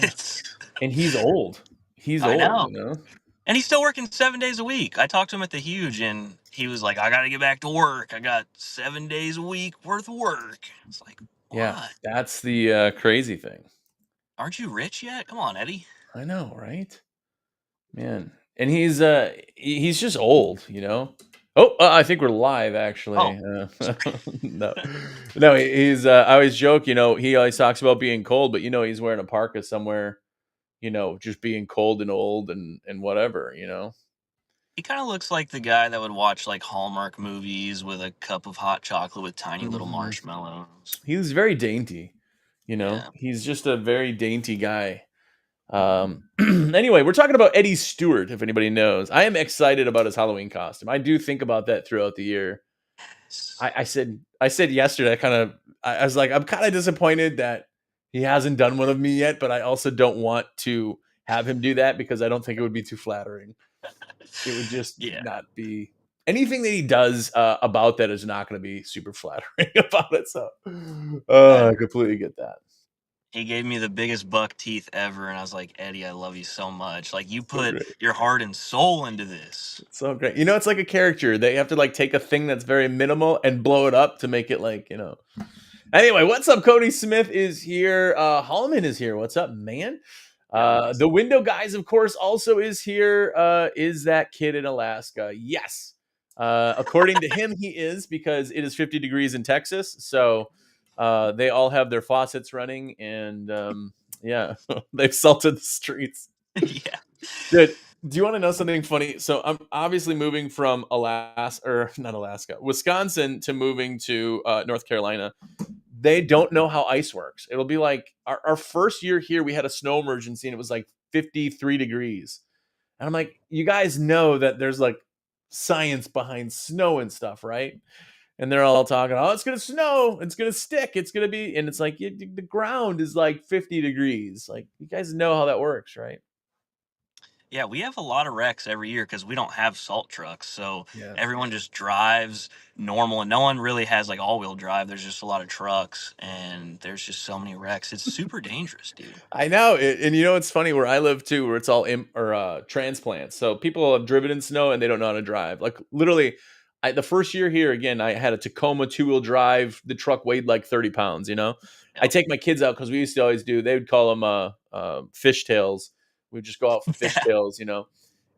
It's And he's old. He's I old, know. you know? And he's still working 7 days a week. I talked to him at the Huge, and he was like, "I got to get back to work. I got 7 days a week worth of work." It's like, Yeah, what? that's the crazy thing. Aren't you rich yet? Come on, Eddie. I know, right? Man. And he's just old, you know? Oh, I think we're live Oh, actually. No. No, he's I always joke, he always talks about being cold, but he's wearing a parka somewhere, just being cold and old and whatever. he kind of looks like the guy that would watch like Hallmark movies with a cup of hot chocolate with tiny little Mhm. marshmallows. He was very dainty. Yeah. He's just a very dainty guy. Anyway, we're talking about Eddie Stewart, if anybody knows. I am excited about his Halloween costume. I do think about that throughout the year. I said yesterday, I was like, I'm kind of disappointed that he hasn't done one of me yet, but I also don't want to have him do that because I don't think it would be too flattering. It would just Yeah. not be anything that he does about that is not going to be super flattering about it. So, I I agree. completely get that. He gave me the biggest buck teeth ever, and I was like, Eddie, I love you so much. Like, you So put great. your heart and soul into this. So great. It's like a character. They have to like take a thing that's very minimal and blow it up to make it like. Anyway, what's up? Cody Smith is here. Holloman is here. What's up, man? Yo. The window guys, of course, also is here. Is that kid in Alaska? Yes. According to him, he is because it is 50 degrees in Texas. So they all have their faucets running and yeah, they've salted the streets. Yeah. Dude, do you want to know something funny? So I'm obviously moving from Alaska, or not Alaska, Wisconsin to moving to North Carolina. They don't know how ice works. It'll be like our first year here, we had a snow emergency and it was like 53 degrees. And I'm like, you guys know that there's like science behind snow and stuff, right? And they're all talking, oh, it's going to snow. It's going to stick. It's going to be, and it's like the ground is like 50 degrees. Like, you guys know how that works, right? Yeah, we have a lot of wrecks every year because we don't have salt trucks. So Yeah. everyone just drives normal, and no one really has like all wheel drive. There's just a lot of trucks, and there's just so many wrecks. It's super dangerous, dude. I know, and it's funny where I live too, where it's all transplants. So people have driven in snow and they don't know how to drive. Like literally, the first year here again, I had a Tacoma 2-wheel drive. The truck weighed like 30 pounds. I Yep. take my kids out because we used to always do. They would call them fishtails. We'd just go out for Yeah. fishtails.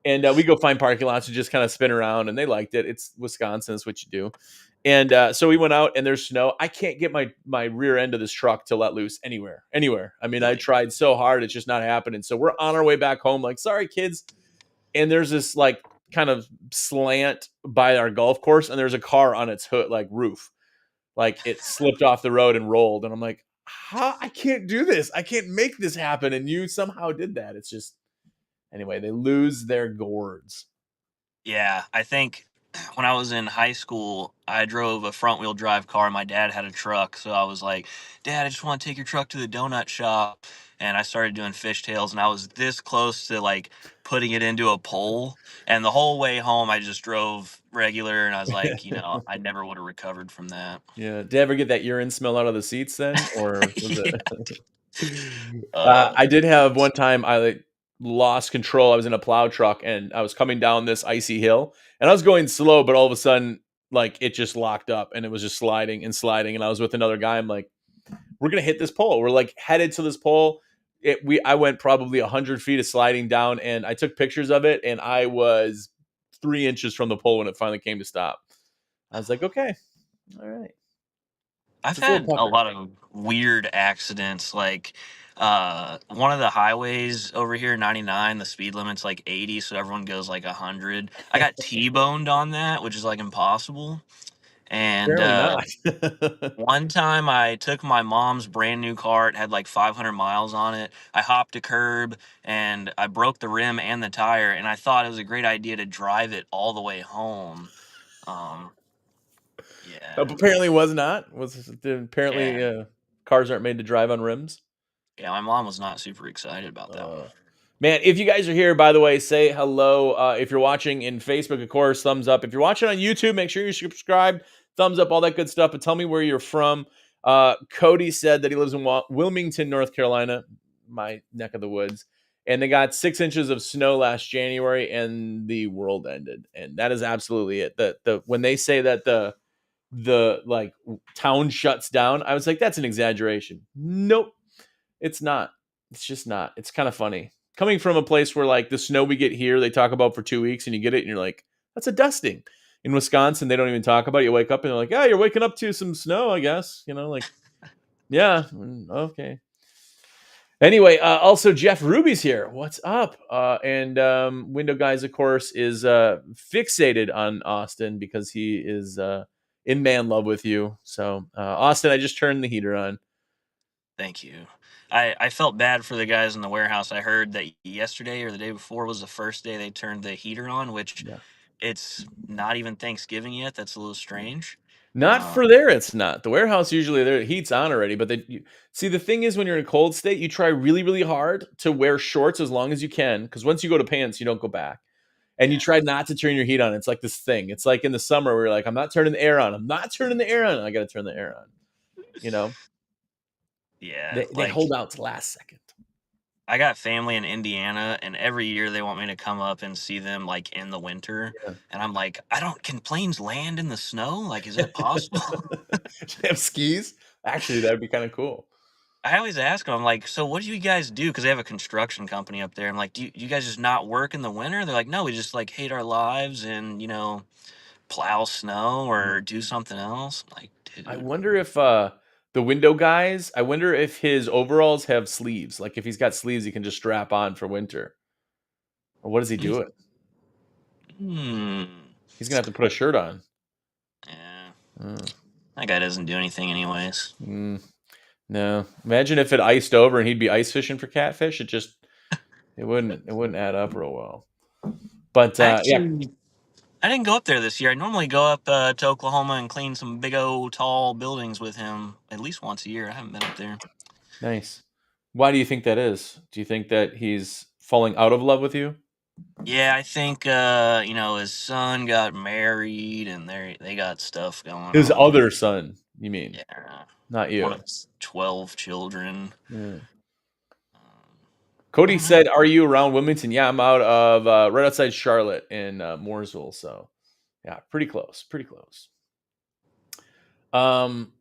And we go find parking lots and just kind of spin around, and they liked it. It's Wisconsin, it's what you do. And so we went out, and there's snow. I can't get my rear end of this truck to let loose anywhere. I mean, I Really? tried so hard, it's just not happening. So we're on our way back home, like, sorry, kids. And there's this like kind of slant by our golf course, and there's a car on its hood, like roof, like it slipped off the road and rolled. And I'm like, how? I can't do this. I can't make this happen. And you somehow did that. It's just anyway. They lose their gourds. Yeah, I think when I was in high school, I drove a front wheel drive car. And my dad had a truck, so I was like, "Dad, I just want to take your truck to the donut shop." And I started doing fishtails, and I was this close to like putting it into a pole. And the whole way home, I just drove regular, and I was like, I never would have recovered from that. Yeah. Did you ever get that urine smell out of the seats then, or was Yeah. it? Uh, I did have one time I like lost control. I was in a plow truck and I was coming down this icy hill and I was going slow, but all of a sudden, like it just locked up and it was just sliding and sliding. And I was with another guy. I'm like, we're gonna hit this pole. We're like headed to this pole. I went probably 100 feet of sliding down, and I took pictures of it, and I was 3 inches from the pole when it finally came to stop. I was like, okay, all right. I've Just a little had a pucker. lot of weird accidents. Like one of the highways over here, 99, the speed limit's like 80, so everyone goes like 100. I got T-boned on that, which is like impossible. And Apparently not. one time I took my mom's brand new car. It had like 500 miles on it. I hopped a curb and I broke the rim and the tire, and I thought it was a great idea to drive it all the way home. Um, yeah, Apparently was not. Apparently yeah, cars aren't made to drive on rims. yeah. My mom was not super excited about that one. Uh, Man, if you guys are here, by the way, say hello. If you're watching in Facebook, of course, thumbs up. If you're watching on YouTube, make sure you're subscribed, thumbs up, all that good stuff. But tell me where you're from. Cody said that he lives in Wilmington, North Carolina. my neck of the woods, and they got 6 inches of snow last January, and the world ended. And that is absolutely it. The when they say that the like town shuts down, I was like, that's an exaggeration. Nope, it's not. It's just not. It's kind of funny coming from a place where like the snow we get here, they talk about for 2 weeks, and you get it, and you're like, that's a dusting. In Wisconsin, they don't even talk about it. You wake up and they're like, yeah, you're waking up to some snow, I guess. Like, yeah, okay. Anyway, also Jeff Ruby's here. What's up? And Window Guys, of course, is fixated on Austin because he is in man love with you. So, Austin, I just turned the heater on. Thank you. I felt bad for the guys in the warehouse. I heard that yesterday or the day before was the first day they turned the heater on, which Yeah. it's not even Thanksgiving yet. That's a little strange. Not Uh, for there, it's not. The warehouse usually the heat's on already, but see the thing is when you're in a cold state, you try really, really hard to wear shorts as long as you can because once you go to pants, you don't go back. And you yeah, try not to turn your heat on. It's like this thing. It's like in the summer where you're like, I'm not turning the air on. I'm not turning the air on. I got to turn the air on. You know, yeah. they Like hold out to last second. I got family in Indiana, and every year they want me to come up and see them like in the winter, Yeah. and I'm like, I don't. Can planes land in the snow? Like, is that possible? They have skis. Actually, that'd be kind of cool. I always ask them, I'm like, so what do you guys do? Because they have a construction company up there. I'm like, do you guys just not work in the winter? They're like, no, we just like hate our lives and plow snow Yeah. or do something else. I'm like, I dude, wonder if the window guys. I wonder if his overalls have sleeves. Like if he's got sleeves, he can just strap on for winter. Or what does he do it? hmm, He's gonna have to put a shirt on. yeah, Uh, that guy doesn't do anything anyways. mm, no. Imagine if it iced over and he'd be ice fishing for catfish. It wouldn't add up real well. But yeah, Actually, I didn't go up there this year. I normally go up to Oklahoma and clean some big old tall buildings with him at least once a year. I haven't been up there. nice. Why do you think that is? Do you think that he's falling out of love with you? Yeah, I think his son got married and they got stuff going His on. other son, you mean, Yeah, not one you. of his 12 children. Yeah. Um, I Cody don't know. said, "Are you around Wilmington?" Yeah, I'm out of right outside Charlotte in Mooresville. So yeah, pretty close, pretty close. Um,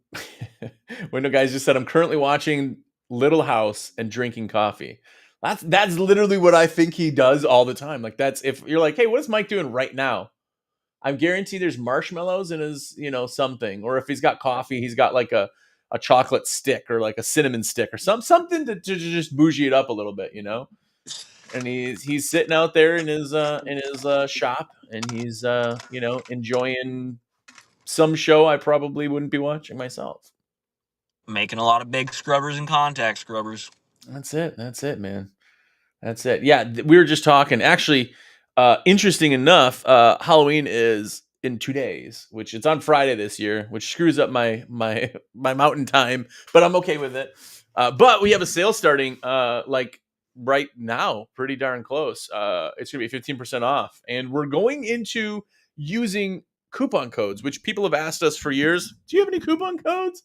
Window guys just said, "I'm currently watching Little House and drinking coffee." That's literally what I think he does all the time. Like that's if you're like, "Hey, what is Mike doing right now?" I'm guaranteed there's marshmallows in his, something. Or if he's got coffee, he's got like a chocolate stick or like a cinnamon stick or something to just bougie it up a little bit. And he's sitting out there in his shop and he's enjoying some show I probably wouldn't be watching myself. Making a lot of big scrubbers and contact scrubbers. That's it. That's it, man. That's it. Yeah, we were just talking. Actually, interesting enough, Halloween is in 2 days, which it's on Friday this year, which screws up my my mountain time, but I'm okay with it. But we have a sale starting like right now, pretty darn close. It's gonna be 15% off, and we're going into using coupon codes, which people have asked us for years. Do you have any coupon codes?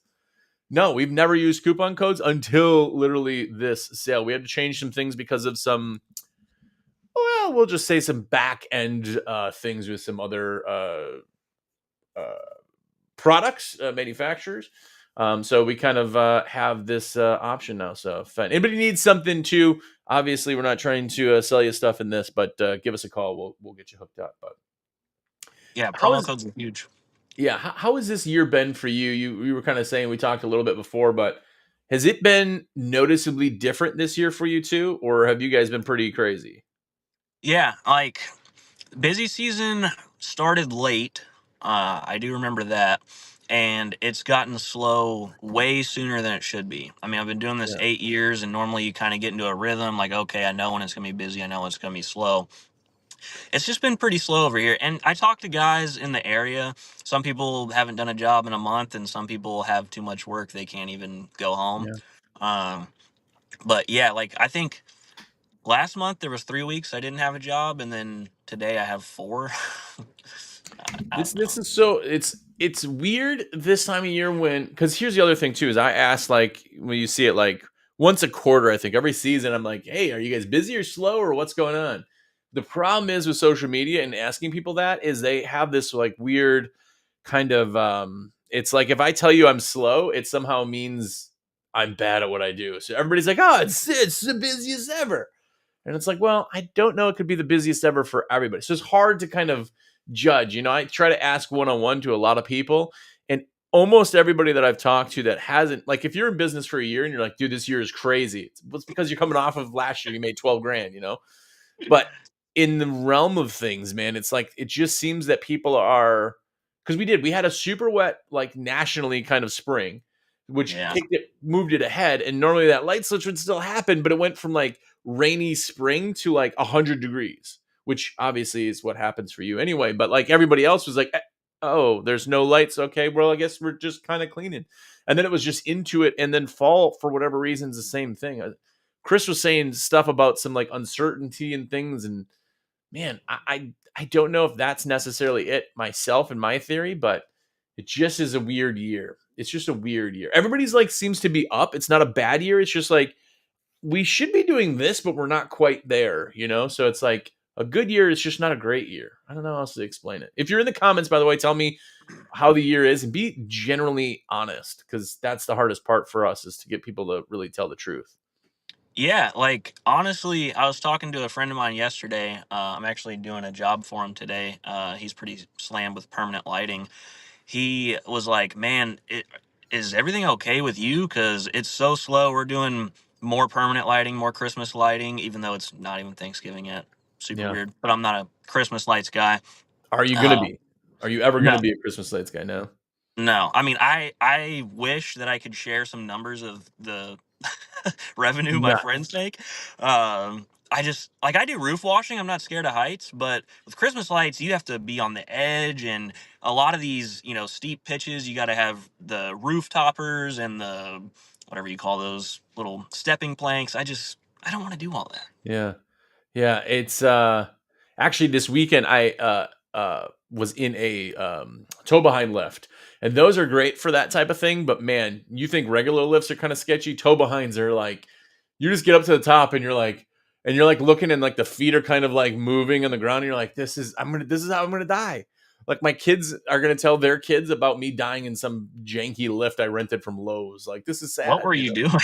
No, we've never used coupon codes until literally this sale. We had to change some things because of some, well, we'll just say some back end things with some other uh, products, manufacturers. So we kind of have this option now. So if anybody needs something too, obviously we're not trying to sell you stuff in this, but give us a call. We'll get you hooked up. But Yeah, how promo is codes are huge. yeah, how has this year been for you? You were kind of saying we talked a little bit before, but has it been noticeably different this year for you too, or have you guys been pretty crazy? Yeah, like busy season started late. I do remember that. And it's gotten slow way sooner than it should be. I mean, I've been doing this Yeah, 8 years, and normally you kind of get into a rhythm like, okay, I know when it's going to be busy, I know when it's going to be slow. It's just been pretty slow over here. And I talk to guys in the area. Some people haven't done a job in a month, and some people have too much work. They can't even go home. yeah. Um, but yeah, like I think last month there was 3 weeks I didn't have a job, and then today I have four. I This don't know. this is so it's weird this time of year when because here's the other thing too is I asked like when you see it like once a quarter, I think. Every season, I'm like, hey, are you guys busy or slow or what's going on? The problem is with social media and asking people that is they have this like weird kind of it's like if I tell you I'm slow, it somehow means I'm bad at what I do. So everybody's like, oh, it's the busiest ever. And it's like, well, I don't know. It could be the busiest ever for everybody. So it's hard to kind of judge. You know, I try to ask one on one to a lot of people, and almost everybody that I've talked to that hasn't, like, if you're in business for a year and you're like, dude, this year is crazy. It's because you're coming off of last year, you made 12 grand, you know? But in the realm of things, man, it's like it just seems that people are, because we had a super wet, like nationally kind of spring, which Yeah. moved it ahead. And normally that light switch would still happen, but it went from like rainy spring to like 100 degrees, which obviously is what happens for you anyway. But like everybody else was like, oh, there's no lights. Okay, well, I guess we're just kind of cleaning. And then it was just into it. And then fall, for whatever reason, is the same thing. Chris was saying stuff about some like uncertainty and things, and man, I don't know if that's necessarily it myself and my theory, but it just is a weird year. It's just a weird year. Everybody's like seems to be up. It's not a bad year. It's just like we should be doing this, but we're not quite there, you know? So it's like a good year. It's just not a great year. I don't know how else to explain it. If you're in the comments, by the way, tell me how the year is and be generally honest, because that's the hardest part for us is to get people to really tell the truth. Yeah, like honestly, I was talking to a friend of mine yesterday. I'm actually doing a job for him today. He's pretty slammed with permanent lighting. He was like, "Man, is everything okay with you? Because it's so slow. We're doing more permanent lighting, more Christmas lighting, even though it's not even Thanksgiving yet. Super Yeah. weird. But I'm not a Christmas lights guy. Are you going to Uh, be? Are you ever going no, to be a Christmas lights guy now? no. I mean, I wish that I could share some numbers of the revenue my No. friends make. I just like I do roof washing. I'm not scared of heights, but with Christmas lights, you have to be on the edge, and a lot of these, steep pitches. You got to have the roof toppers and the whatever you call those little stepping planks. I don't want to do all that. Yeah. Yeah, it's actually this weekend I was in a tow behind lift. And those are great for that type of thing, but man, you think regular lifts are kind of sketchy, tow behinds are like you just get up to the top and you're like looking and like the feet are kind of like moving on the ground and you're like this is how I'm going to die. Like my kids are going to tell their kids about me dying in some janky lift I rented from Lowe's. Like this is What sad, were you you know. doing?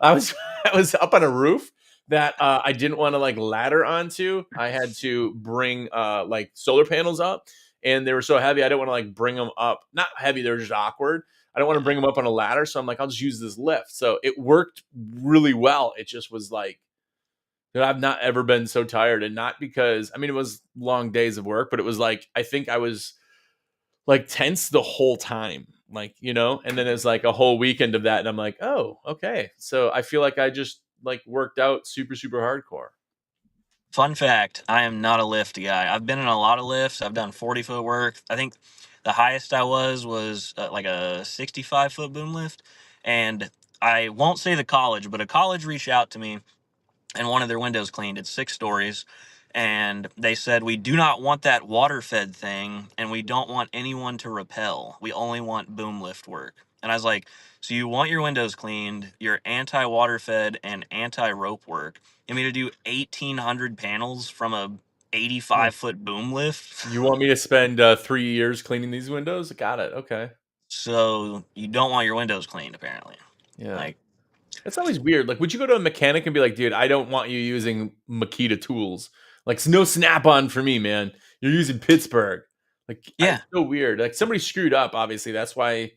I was I was up on a roof that I didn't want to like ladder onto. I had to bring like solar panels up, and they were so heavy I didn't want to like bring them up. Not heavy, they were just awkward. I don't want to Yeah. bring them up on a ladder, so I'm like, I'll just use this lift. So it worked really well. It just was like, dude, I've not ever been so tired, and not because I mean it was long days of work, but it was like I think I was like tense the whole time, like, you know, and then it's like a whole weekend of that. And I'm like, oh, okay. So I feel like I just like worked out super, super hardcore. Fun fact, I am not a lift guy. I've been in a lot of lifts. I've done 40-foot work. I think the highest I was like a 65-foot boom lift. And I won't say the college, but a college reached out to me and wanted their windows cleaned. It's 6 stories. And they said, we do not want that water fed thing, and we don't want anyone to rappel. We only want boom lift work. And I was like, so you want your windows cleaned, you're anti water fed and anti rope work. You want me to do 1,800 panels from a Yeah. 85-foot boom lift? You want me to spend 3 years cleaning these windows? Got it. Okay. So you don't want your windows cleaned, apparently. Yeah. Like, It's always weird. Like, would you go to a mechanic and be like, dude, I don't want you using Makita tools. Like, no snap on for me, man. You're using Pittsburgh. Like, yeah. it's so weird. Like, somebody screwed up, obviously. That's why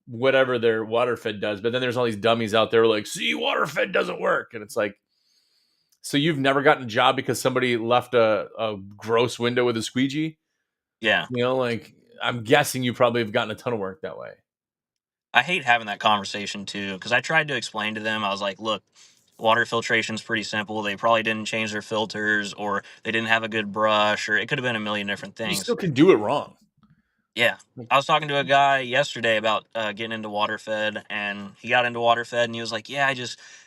whatever their water fed does. But then there's all these dummies out there like, see, water fed doesn't work. And it's like, so you've never gotten a job because somebody left a gross window with a squeegee? Yeah. You know, like I'm guessing you probably have gotten a ton of work that way. I hate having that conversation too, because I tried to explain to them. I was like, look, water filtration's pretty simple. They probably didn't change their filters, or they didn't have a good brush, or it could have been a million different You things. still can do it wrong. Yeah. Like, I was talking to a guy yesterday about getting into water fed, and he got into water fed, and he was like, yeah,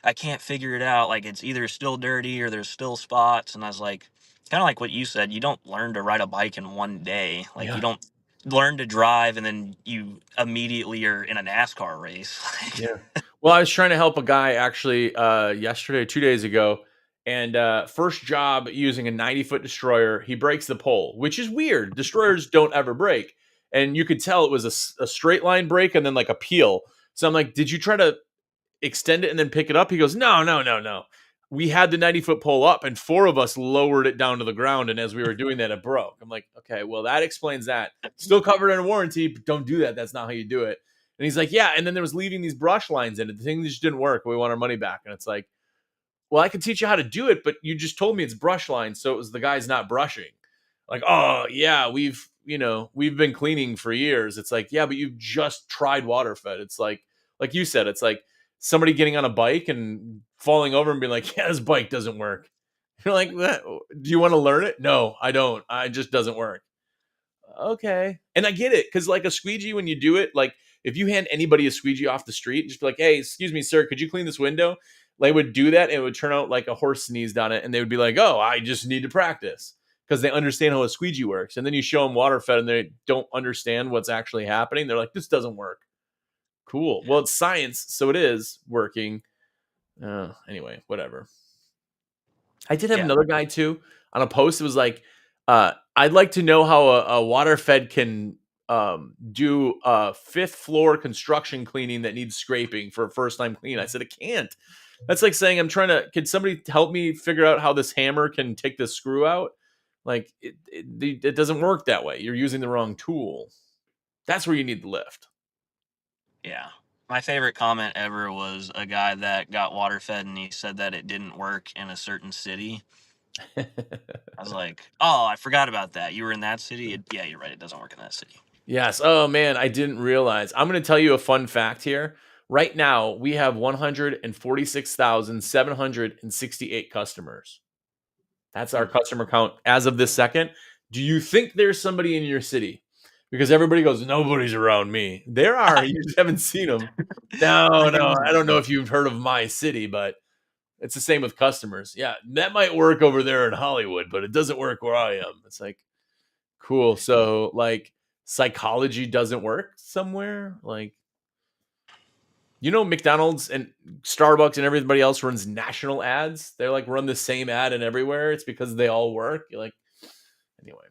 I can't figure it out. Like, it's either still dirty or there's still spots. And I was like, kind of like what you said, you don't learn to ride a bike in one day. Like, you yeah, don't learn to drive and then you immediately are in a NASCAR race. yeah. Well, I was trying to help a guy actually yesterday, 2 days ago, and first job using a 90-foot destroyer, he breaks the pole, which is weird. Destroyers don't ever break, and you could tell it was a straight line break and then like a peel. So I'm like, did you try to extend it and then pick it up? He goes, no, no, no, no. We had the 90-foot pole up, and four of us lowered it down to the ground, and as we were doing that, it broke. I'm like, okay, well that explains that. Still covered in a warranty, but don't do that. That's not how you do it. And he's like, yeah. And then there was leaving these brush lines in it. The thing just didn't work. We want our money back. And it's like, well, I can teach you how to do it, but you just told me it's brush lines. So it was the guy's not brushing. Like, oh yeah, we've been cleaning for years. It's like, yeah, but you've just tried water fed. It's like you said, it's like somebody getting on a bike and falling over and being like, yeah, this bike doesn't work. You're like, do you want to learn it? No, I don't. It just doesn't work. Okay. And I get it because, like a squeegee, when you do it, like if you hand anybody a squeegee off the street, just be like, hey, excuse me, sir, could you clean this window? They would do that and it would turn out like a horse sneezed on it. And they would be like, oh, I just need to practice because they understand how a squeegee works. And then you show them water fed and they don't understand what's actually happening. They're like, this doesn't work. Cool. Well, it's science. So it is working. Anyway, whatever. I did have Yeah. another guy too on a post. It was like, I'd like to know how a water fed can do a fifth floor construction cleaning that needs scraping for a first time clean. I said it can't. That's like saying can somebody help me figure out how this hammer can take this screw out? Like it doesn't work that way. You're using the wrong tool. That's where you need the lift. Yeah. My favorite comment ever was a guy that got water fed and he said that it didn't work in a certain city. I was like, oh, I forgot about that. You were in that city? Yeah, you're right. It doesn't work in that city. Yes. Oh man, I didn't realize. I'm going to tell you a fun fact here. Right now, we have 146,768 customers. That's our Hmm. customer count as of this second. Do you think there's somebody in your city? Because everybody goes, nobody's around me. There are. I, You just haven't seen them. No, I no. I don't know know. if you've heard of my city, but it's the same with customers. Yeah, that might work over there in Hollywood, but it doesn't work where I am. It's like, cool. So, like, psychology doesn't work somewhere? Like, McDonald's and Starbucks and everybody else runs national ads. They're like run the same ad in everywhere. It's because they all work. You're like, anyway.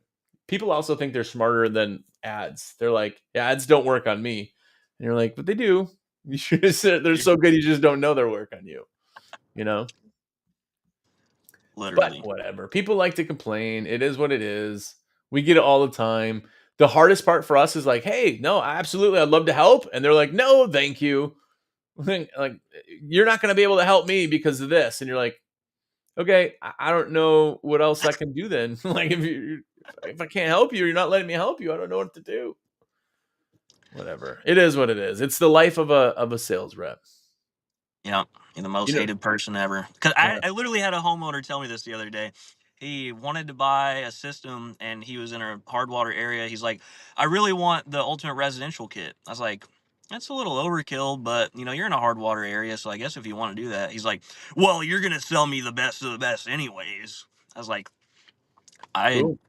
People also think they're smarter than ads. They're like, yeah, ads don't work on me. And you're like, but they do. You should have said they're so good you just don't know their work on you, you know? But Literally. whatever. People like to complain. It is what it is. We get it all the time. The hardest part for us is like, hey, no, absolutely, I'd love to help. And they're like, no, thank you. Like, you're not going to be able to help me because of this. And you're like, okay, I don't know what else I can do then. Like, if I can't help you, you're not letting me help you. I don't know what to do. Whatever. It is what it is. It's the life of a sales rep. Yeah, you're the most You know, hated person ever. Because yeah. I literally had a homeowner tell me this the other day. He wanted to buy a system and he was in a hard water area. He's like, I really want the ultimate residential kit. I was like, that's a little overkill, but you're in a hard water area, so I guess if you want to do that. He's like, well, you're gonna sell me the best of the best anyways. I was like, I Cool.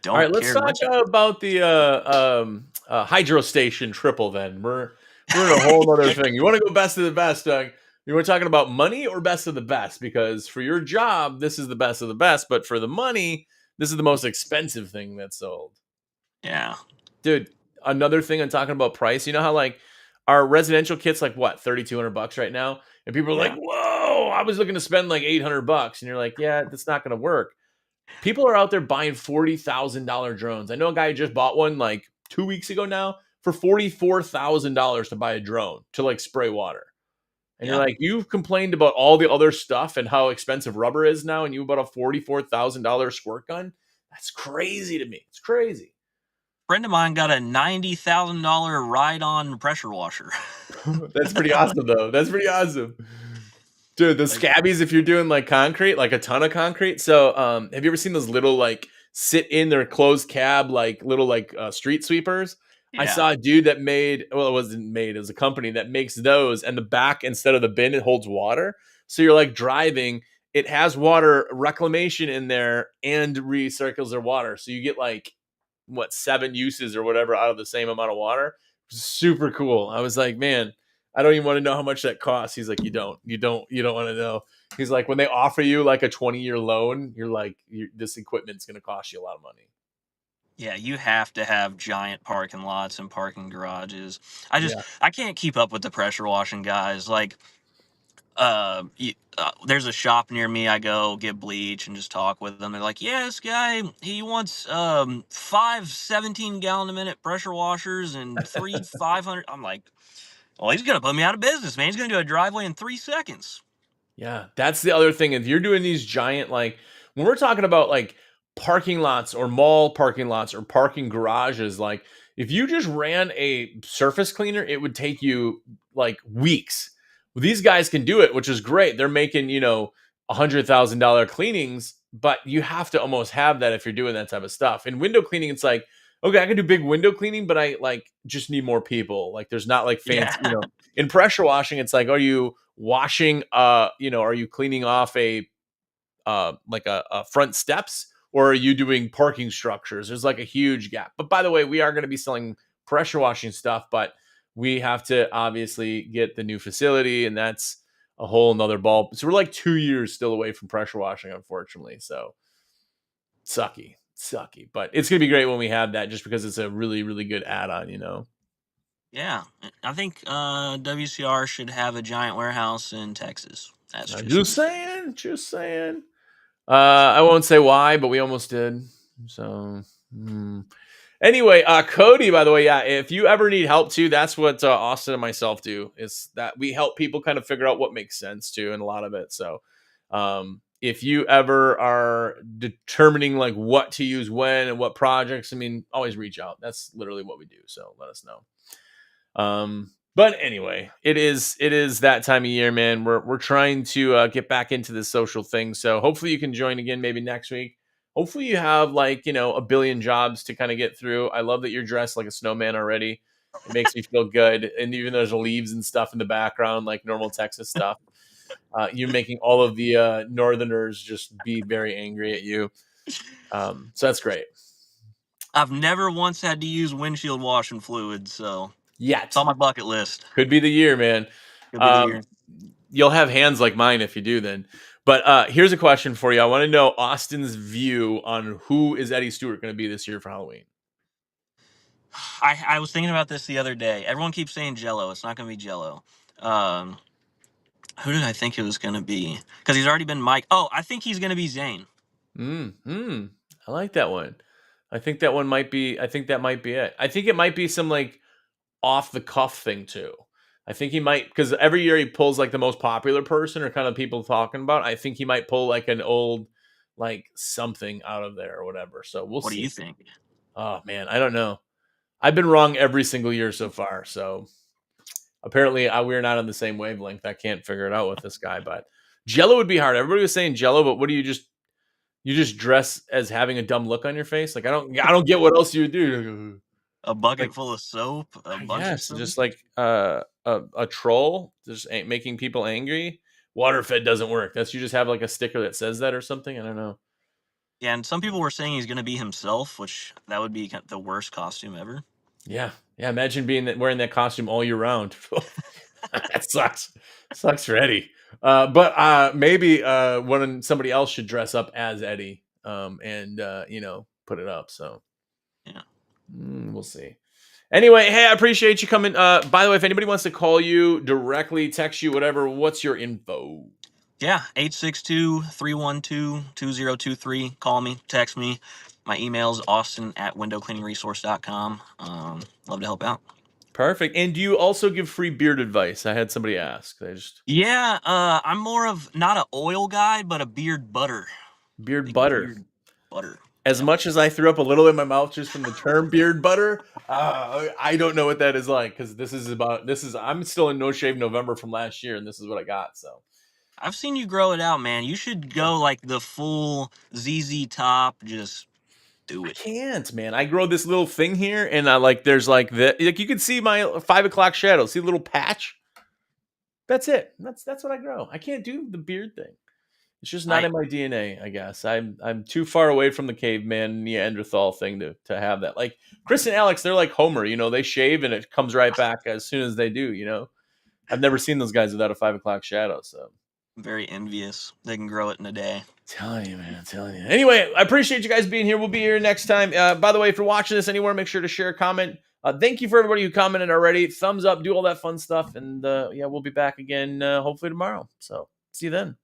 All right, don't let's care talk what you about the hydro station triple. Then we're in a whole other thing. You want to go best of the best, Doug? You want talking about money or best of the best? Because for your job, this is the best of the best, but for the money, this is the most expensive thing that's sold. Yeah. Dude, another thing I'm talking about price. You know how like our residential kits like what $3,200 right now, and people are like, Yeah. "Whoa, I was looking to spend like $800," and you're like, "Yeah, that's not going to work." People are out there buying $40,000 drones. I know a guy who just bought one like 2 weeks ago now for $44,000 to buy a drone to like spray water. And you're Yeah. like, you've complained about all the other stuff and how expensive rubber is now, and you bought a $44,000 squirt gun. That's crazy to me. It's crazy. Friend of mine got a $90,000 ride-on pressure washer. That's pretty awesome, though. That's pretty awesome. Dude, the Like, scabbies, if you're doing like concrete, like a ton of concrete. So, have you ever seen those little like sit in their closed cab, like little like street sweepers? I yeah. saw a dude that made, well, it wasn't made, it was a company that makes those, and the back, instead of the bin, it holds water. So you're like driving, it has water reclamation in there and recircles their water. So you get like, what, 7 uses or whatever out of the same amount of water. Super cool. I was like, man, I don't even want to know how much that costs. He's like, you don't want to know. He's like, when they offer you like a 20-year loan, you're like, this equipment's going to cost you a lot of money. Yeah, you have to have giant parking lots and parking garages. Yeah. I can't keep up with the pressure washing guys. Like, there's a shop near me. I go get bleach and just talk with them. They're like, yeah, this guy, he wants five 17-gallon a minute pressure washers and three 500. I'm like, well, he's gonna put me out of business, man. He's gonna do a driveway in 3 seconds. Yeah, that's the other thing. If you're doing these giant, like when we're talking about like parking lots or mall parking lots or parking garages, like if you just ran a surface cleaner, it would take you like weeks. Well, these guys can do it, which is great. They're making, $100,000 cleanings, but you have to almost have that if you're doing that type of stuff. In window cleaning, it's like, okay, I can do big window cleaning, but I like just need more people. Like there's not like fancy, Yeah, in pressure washing, it's like, are you washing are you cleaning off a like a front steps, or are you doing parking structures? There's like a huge gap. But by the way, we are going to be selling pressure washing stuff, but we have to obviously get the new facility, and that's a whole nother ball. So we're like 2 years still away from pressure washing, unfortunately. So sucky, but it's gonna be great when we have that, just because it's a really, really good add-on. yeah. I think WCR should have a giant warehouse in Texas. That's I'm just just me saying. saying, just saying. I won't say why, but we almost did. So, anyway, Cody, by the way, yeah, if you ever need help too, that's what Austin and myself do. Is that we help people kind of figure out what makes sense too, and a lot of it. So, if you ever are determining like what to use when and what projects, I mean, always reach out. That's literally what we do. So let us know. But anyway, it is that time of year, man. We're trying to get back into this social thing. So hopefully you can join again maybe next week. Hopefully you have like a billion jobs to kind of get through. I love that you're dressed like a snowman already. It makes me feel good. And even there's leaves and stuff in the background, like normal Texas stuff. You're making all of the Northerners just be very angry at you. So that's great. I've never once had to use windshield washing fluid, so it's Yet on my bucket list. could be the year, man. Could be the Um, year. you'll have hands like mine if you do then. But here's a question for you. I want to know Austin's view on who is Eddie Stewart going to be this year for Halloween. I was thinking about this the other day. Everyone keeps saying Jello. It's not going to be Jello. Um, who did I think it was going to be? Because he's already been Mike. Oh, I think he's going to be Zane. I like that one. I think that one might be. I think that might be it. I think it might be some like off the cuff thing too. I think he might, because every year he pulls like the most popular person or kind of people talking about. I think he might pull like an old like something out of there or whatever. So we'll What do you see. think? Oh man, I don't know. I've been wrong every single year so far. So apparently we're not on the same wavelength. I can't figure it out with this guy. But Jello would be hard. Everybody was saying Jello, but what do you just dress as having a dumb look on your face? Like I don't get what else you would do. A Like bucket full of soap, a I bunch of guess soap. just like a troll, just making people angry. Waterfed doesn't work. That's you just have like a sticker that says that or something. I don't know. Yeah, and some people were saying he's going to be himself, which that would be the worst costume ever. Yeah, yeah. Imagine wearing that costume all year round. That sucks. Sucks for Eddie. But maybe when somebody else should dress up as Eddie, and put it up. So Yeah. we'll see. Anyway, hey, I appreciate you coming. By the way, if anybody wants to call you directly, text you, whatever, what's your info? Yeah, 862-312-2023. Call me, text me. My email's austin@windowcleaningresource.com. Love to help out. Perfect. And do you also give free beard advice? I had somebody ask. I just Yeah, I'm more of not an oil guy, but a beard butter. beard Like butter. beard butter. As Yeah. much as I threw up a little in my mouth just from the term beard butter, I don't know what that is like, because I'm still in No Shave November from last year, and this is what I got. So I've seen you grow it out, man. You should go like the full ZZ top. Just do I it. can't, man. I grow this little thing here, and I like there's like you can see my 5 o'clock shadow. See the little patch? That's it. That's what I grow. I can't do the beard thing. It's just not I in my DNA, I guess. I'm too far away from the caveman Neanderthal thing to have that. Like Chris and Alex, they're like Homer, they shave and it comes right back as soon as they do. I've never seen those guys without a 5 o'clock shadow. So Very envious. They can grow it in a day. telling you, man, telling you. Anyway, I appreciate you guys being here. We'll be here next time. By the way, if you're watching this anywhere, make sure to share, comment. Thank you for everybody who commented already. Thumbs up, do all that fun stuff, and yeah, we'll be back again hopefully tomorrow. So see you then.